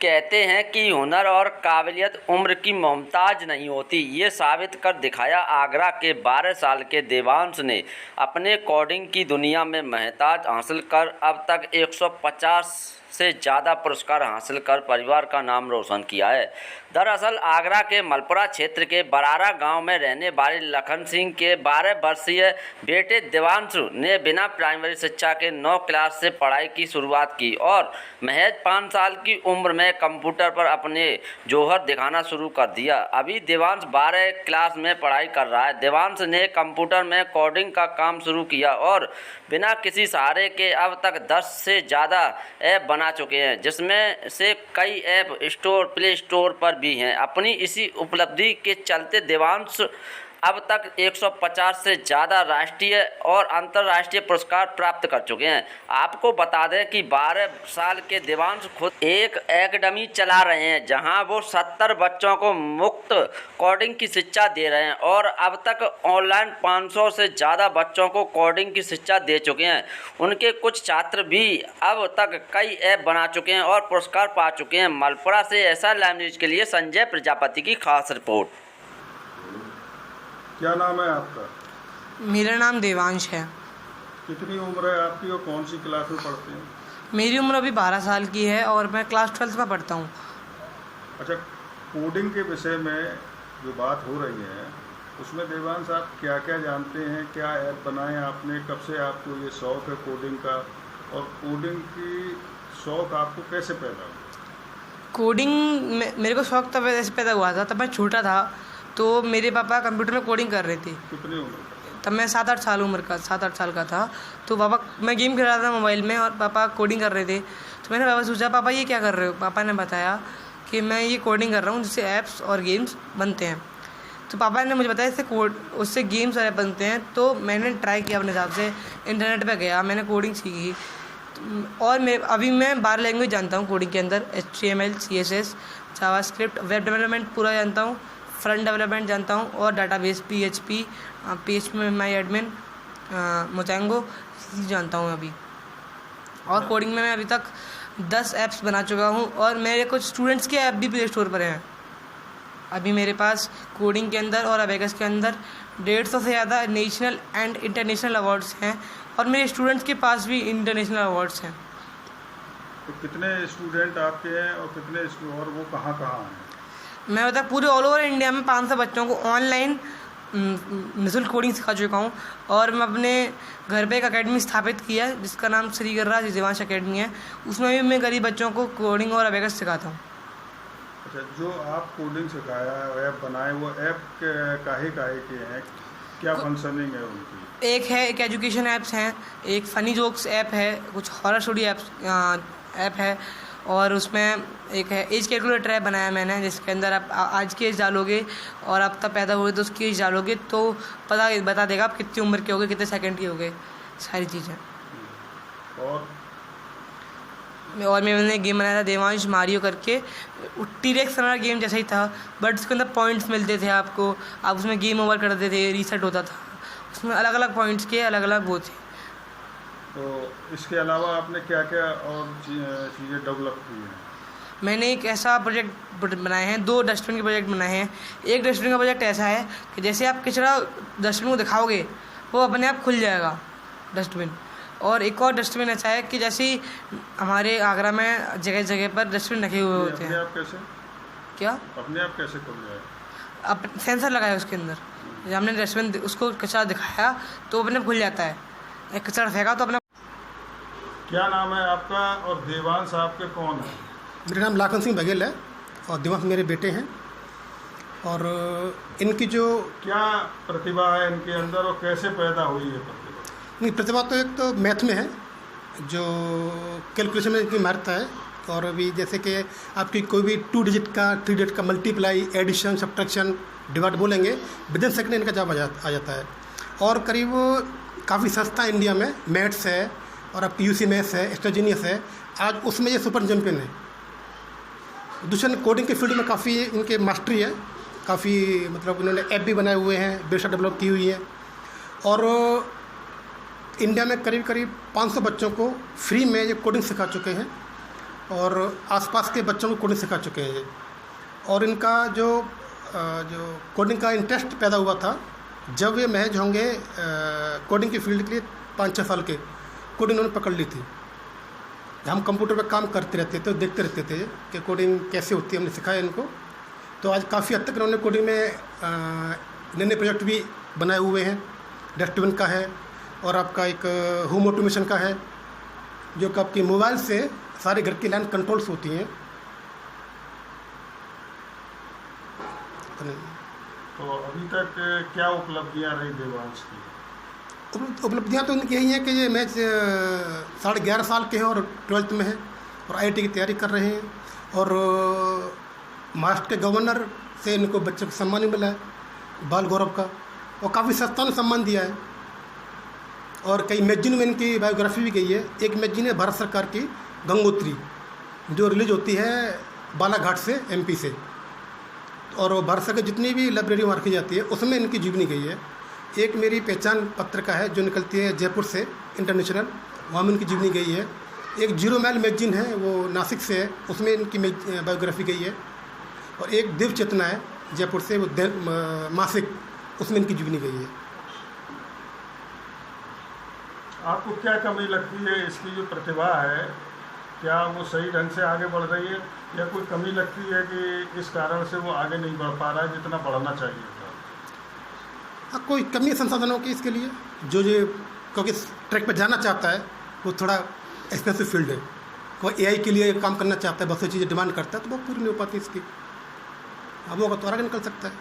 कहते हैं कि हुनर और काबिलियत उम्र की मोहताज नहीं होती। ये साबित कर दिखाया आगरा के 12 साल के देवांश ने। अपने कोडिंग की दुनिया में महताज हासिल कर अब तक 150 से ज़्यादा पुरस्कार हासिल कर परिवार का नाम रोशन किया है। दरअसल आगरा के मलपुरा क्षेत्र के बरारा गांव में रहने वाले लखन सिंह के 12 वर्षीय बेटे देवांशु ने बिना प्राइमरी शिक्षा के 9 क्लास से पढ़ाई की शुरुआत की और महज 5 साल की उम्र में कंप्यूटर पर अपने जौहर दिखाना शुरू कर दिया। अभी देवांश 12 क्लास में पढ़ाई कर रहा है। देवांश ने कंप्यूटर में कोडिंग का काम शुरू किया और बिना किसी सहारे के अब तक 10 से ज़्यादा ऐप बना चुके हैं, जिसमें से कई ऐप प्ले स्टोर पर भी हैं। अपनी इसी उपलब्धि के चलते देवांश अब तक 150 से ज़्यादा राष्ट्रीय और अंतर्राष्ट्रीय पुरस्कार प्राप्त कर चुके हैं। आपको बता दें कि 12 साल के देवांश खुद एक एकेडमी चला रहे हैं, जहां वो 70 बच्चों को मुफ्त कोडिंग की शिक्षा दे रहे हैं और अब तक ऑनलाइन 500 से ज़्यादा बच्चों को कोडिंग की शिक्षा दे चुके हैं। उनके कुछ छात्र भी अब तक कई ऐप बना चुके हैं और पुरस्कार पा चुके हैं। मलपुरा से ऐसा लाइव न्यूज़ के लिए संजय प्रजापति की खास रिपोर्ट। क्या नाम है आपका? मेरा नाम देवांश है। कितनी उम्र है आपकी और कौन सी क्लास में पढ़ते हैं? मेरी उम्र अभी 12 साल की है और मैं क्लास 12 में पढ़ता हूँ। अच्छा, कोडिंग के विषय में जो बात हो रही है उसमें देवांश आप क्या क्या जानते हैं? क्या ऐप बनाए आपने? कब से आपको ये शौक़ है कोडिंग का, और कोडिंग की शौक़ आपको कैसे पैदा हुआ? कोडिंग में मेरे को शौक़ तब ऐसे पैदा हुआ था, तब मैं छोटा था तो मेरे पापा कंप्यूटर में कोडिंग कर रहे थे। कितनी उम्र? तब मैं 7-8 साल का था। तो पापा, मैं गेम खेल रहा था मोबाइल में और पापा कोडिंग कर रहे थे। तो मैंने पापा से पूछा, पापा ये क्या कर रहे हो? पापा ने बताया कि मैं ये कोडिंग कर रहा हूँ जिससे ऐप्स और गेम्स बनते हैं। तो पापा ने मुझे बताया उससे गेम्स और ऐप बनते हैं। तो मैंने ट्राई किया अपने हिसाब से, इंटरनेट पर गया, मैंने कोडिंग सीखी और अभी मैं 12 लैंग्वेज जानता हूँ कोडिंग के अंदर। HTML, CSS, JavaScript, web development पूरा जानता हूँ, फ्रंट डेवलपमेंट जानता हूँ और डाटाबेस PHP में माई एडमिन, मोजेंगो जानता हूँ अभी। और कोडिंग में मैं अभी तक 10 ऐप्स बना चुका हूँ और मेरे कुछ स्टूडेंट्स के ऐप भी प्ले स्टोर पर हैं। अभी मेरे पास कोडिंग के अंदर और अबेकस के अंदर 150 से ज़्यादा नेशनल एंड इंटरनेशनल अवार्ड्स हैं और मेरे स्टूडेंट्स के पास भी इंटरनेशनल अवार्ड्स हैं। तो कितने स्टूडेंट आपके हैं और कितने और वो कहाँ हैं? मैं बता पूरे ऑल ओवर इंडिया में 500 बच्चों को ऑनलाइन निःशुल्क कोडिंग सिखा चुका हूँ और मैं अपने घर पे एक एकेडमी स्थापित किया है जिसका नाम श्री गिरिराज देवांश एकेडमी है। उसमें भी मैं गरीब बच्चों को कोडिंग और अबेकस सिखाता हूँ। अच्छा, जो आप कोडिंग सिखाया है, ऐप बनाए, वो ऐप काहे के हैं? क्या फंक्शनिंग है उनकी? एक एजुकेशन ऐप्स हैं, एक फ़नी जोक्स ऐप है, कुछ हॉरर स्टोरी ऐप है और उसमें एक है एज कैलकुलेटर ऐप बनाया मैंने, जिसके अंदर आप आज की एज डालोगे और आप तब पैदा हुए तो उसकी एज डालोगे तो बता देगा आप कितनी उम्र के होगे, कितने सेकंड के होगे, सारी चीज़ें। और मैंने गेम बनाया था देवांश मारियो करके, टीरेक्स वाला गेम जैसा ही था बट उसके अंदर पॉइंट्स मिलते थे आपको, आप उसमें गेम ओवर करते थे, रीसेट होता था, उसमें अलग अलग पॉइंट्स के अलग अलग वो थे। तो इसके अलावा आपने क्या क्या और चीज़ें डेवलप की हैं? मैंने एक ऐसा प्रोजेक्ट बनाए हैं, 2 डस्टबिन के प्रोजेक्ट बनाए हैं। एक डस्टबिन का प्रोजेक्ट ऐसा है कि जैसे आप कचरा डस्टबिन को दिखाओगे वो अपने आप खुल जाएगा डस्टबिन। और एक और डस्टबिन ऐसा है कि जैसे ही हमारे आगरा में जगह जगह पर डस्टबिन रखे हुए होते हैं। अपने आप कैसे? क्या अपने आप कैसे खुल जाएगा? अब सेंसर लगाया उसके अंदर, जब हमने डस्टबिन उसको कचरा दिखाया तो अपने खुल जाता है, एक कचरा फेंका तो अपना। क्या नाम है आपका और देवांश आपके कौन है? मेरा नाम लखन सिंह बघेल है और देवांश मेरे बेटे हैं। और इनकी जो क्या प्रतिभा है इनके अंदर और कैसे पैदा हुई है प्रतिभा? इनकी प्रतिभा तो एक तो मैथ में है, जो कैलकुलेशन में इनकी महारत है। और अभी जैसे कि आपकी कोई भी 2 डिजिट का 3 डिजिट का मल्टीप्लाई, एडिशन, सब्ट्रैक्शन, डिवाइड बोलेंगे, विदिन सेकंड इनका जवाब आ जाता है। और करीब काफ़ी सस्ता इंडिया में मैथ्स है और अब UC मैथ्स है, एक्स्ट्रा जीनियस है, आज उसमें ये सुपर चैंपियन है। दूसरे कोडिंग के फील्ड में काफ़ी इनके मास्टरी है, काफ़ी मतलब इन्होंने ऐप भी बनाए हुए हैं, वेबसाइट डेवलप की हुई है। और इंडिया में करीब 500 बच्चों को फ्री में ये कोडिंग सिखा चुके हैं। और आसपास के बच्चों को कोडिंग सिखा चुके हैं ये। और इनका जो कोडिंग का इंटरेस्ट पैदा हुआ था जब ये महज होंगे कोडिंग की फील्ड के लिए 5-6 साल के, कोडिंग उन्होंने पकड़ ली थी। हम कंप्यूटर पर काम करते रहते थे, देखते रहते थे कि कोडिंग कैसे होती है, हमने सिखाया इनको। तो आज काफ़ी हद तक इन्होंने कोडिंग में नए नए प्रोजेक्ट भी बनाए हुए हैं। डस्टबिन का है और आपका एक होम ऑटोमेशन का है, जो कि आपकी मोबाइल से सारे घर की लाइन कंट्रोल्स होती हैं। तो अभी तक क्या उपलब्धियां रही देवांश की? उपलब्धियाँ तो इनकी यही हैं कि ये मैच 11.5 साल के हैं और 12th में हैं और IIT की तैयारी कर रहे हैं। और महाराष्ट्र के गवर्नर से इनको बच्चे को सम्मान भी मिला है, बाल गौरव का, और काफ़ी संस्थाओं ने सम्मान दिया है। और कई मैगजीन में इनकी बायोग्राफी भी गई है। एक मैगजीन है भारत सरकार की, गंगोत्री, जो रिलीज होती है बालाघाट से, MP से। और भारत सरकार जितनी भी लाइब्रेरी वहाँ रखी जाती है उसमें इनकी जीवनी गई है। एक मेरी पहचान पत्रिका है जो निकलती है जयपुर से, इंटरनेशनल, वहाँ में इनकी जीवनी गई है। एक 0 माइल मैगजीन है, वो नासिक से है, उसमें इनकी बायोग्राफी गई है। और एक दिव्य चेतना है जयपुर से, वो मासिक, उसमें इनकी जीवनी गई है। आपको क्या कमी लगती है इसकी जो प्रतिभा है, क्या वो सही ढंग से आगे बढ़ रही है, या कोई कमी लगती है कि इस कारण से वो आगे नहीं बढ़ पा रहा है जितना बढ़ना चाहिए था? हाँ, कोई कमी है संसाधनों की इसके लिए। जो क्योंकि इस ट्रैक पर जाना चाहता है वो थोड़ा एक्सपेंसिव फील्ड है। कोई AI के लिए काम करना चाहता है, बहुत सी चीज़ें डिमांड करता है, तो वो पूरी नहीं हो पाती इसकी। अब वो तो आगे निकल सकता है।